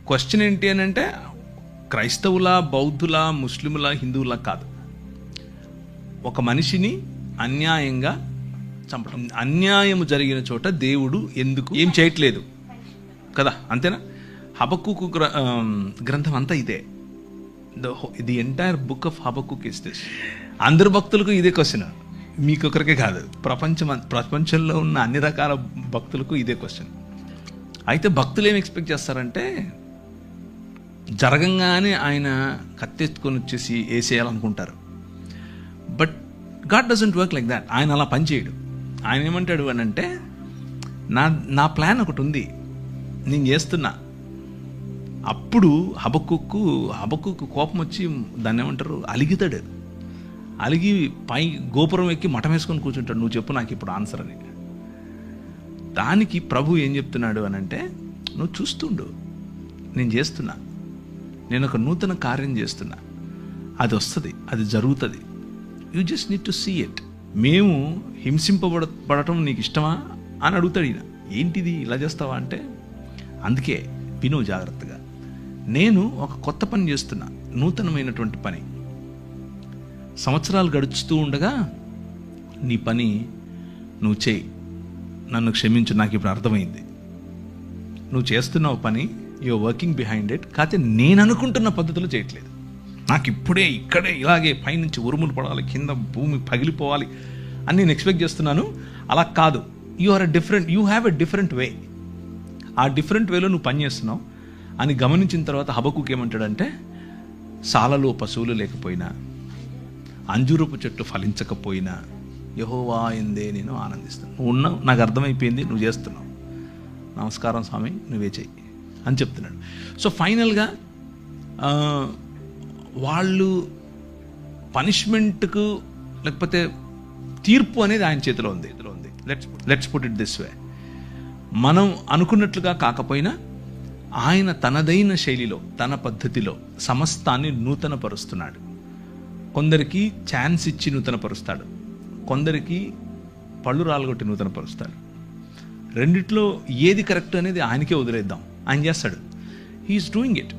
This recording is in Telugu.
క్వశ్చన్ ఏంటి అని అంటే క్రైస్తవుల, బౌద్ధుల, ముస్లిముల, హిందువుల కాదు. ఒక మనిషిని అన్యాయంగా చంపడం, అన్యాయం జరిగిన చోట దేవుడు ఎందుకు ఏం చేయట్లేదు కదా, అంతేనా? హబక్కుకు గ్రంథం అంతా ఇదే. The entire book of Habakkuk is this. అందరు భక్తులకు ఇదే క్వశ్చన్, మీకొకరికే కాదు, ప్రపంచంలో ఉన్న అన్ని రకాల భక్తులకు ఇదే క్వశ్చన్. అయితే భక్తులు ఏం ఎక్స్పెక్ట్ చేస్తారంటే జరగంగానే ఆయన కత్తెత్తుకొని వచ్చేసి వేసేయాలనుకుంటారు. But God doesn't work like that. ఆయన అలా పనిచేయడు. ఆయన ఏమంటాడు అని అంటే నా ప్లాన్ ఒకటి ఉంది, నేను చేస్తున్నా. అప్పుడు హబక్కుకు కోపం వచ్చి దాన్ని ఏమంటారు, అలిగితాడు. అలిగి పై గోపురం ఎక్కి మఠం వేసుకొని కూర్చుంటాడు, నువ్వు చెప్పు నాకు ఇప్పుడు ఆన్సర్ అని. దానికి ప్రభు ఏం చెప్తున్నాడు అని అంటే, నువ్వు చూస్తుండు, నేను చేస్తున్నా, నేను ఒక నూతన కార్యం చేస్తున్నా, అది వస్తుంది, అది జరుగుతుంది, you just need to see it. మేము హింసింపబడటం నీకు ఇష్టమా అని అడుగుతాడు ఈయన. ఏంటిది ఇలా చేస్తావా అంటే, అందుకే విను జాగ్రత్తగా, నేను ఒక కొత్త పని చేస్తున్నా, నూతనమైనటువంటి పని. సంవత్సరాలు గడుచుతూ ఉండగా నీ పని నువ్వు చేయి, నన్ను క్షమించు, నాకు ఇప్పుడు అర్థమైంది. నువ్వు చేస్తున్నావు పని, యూఆర్ వర్కింగ్ బిహైండ్ ఇట్, కాకపోతే నేను అనుకుంటున్న పద్ధతిలో చేయట్లేదు. నాకు ఇప్పుడే ఇక్కడే ఇలాగే పైనుంచి ఉరుములు పడాలి, కింద భూమి పగిలిపోవాలి అని నేను ఎక్స్పెక్ట్ చేస్తున్నాను. అలా కాదు, you have a different way. ఆ డిఫరెంట్ వేలో నువ్వు పని చేస్తున్నావు అని గమనించిన తర్వాత హబక్కుకు ఏమంటాడంటే, సాలలో పశువులు లేకపోయినా, అంజూరపు చెట్టు ఫలించకపోయినా యెహోవా యందే నేను ఆనందిస్తాను. నువ్వు ఉన్నావు, నాకు అర్థమైపోయింది, నువ్వు చేస్తున్నావు, నమస్కారం స్వామి, నువ్వే చెయ్యి అని చెప్తున్నాడు. సో ఫైనల్గా వాళ్ళు పనిష్మెంట్కు లేకపోతే తీర్పు అనేది ఆయన చేతిలో ఉంది. Let's put it this way. మనం అనుకున్నట్లుగా కాకపోయినా ఆయన తనదైన శైలిలో, తన పద్ధతిలో సమస్తాన్ని నూతనపరుస్తున్నాడు. కొందరికి ఛాన్స్ ఇచ్చి నూతనపరుస్తాడు, కొందరికి పళ్ళు రాలగొట్టి నూతనపరుస్తాడు. రెండిట్లో ఏది కరెక్ట్ అనేది ఆయనకే వదిలేద్దాం, ఆయన చేస్తాడు. He is doing it.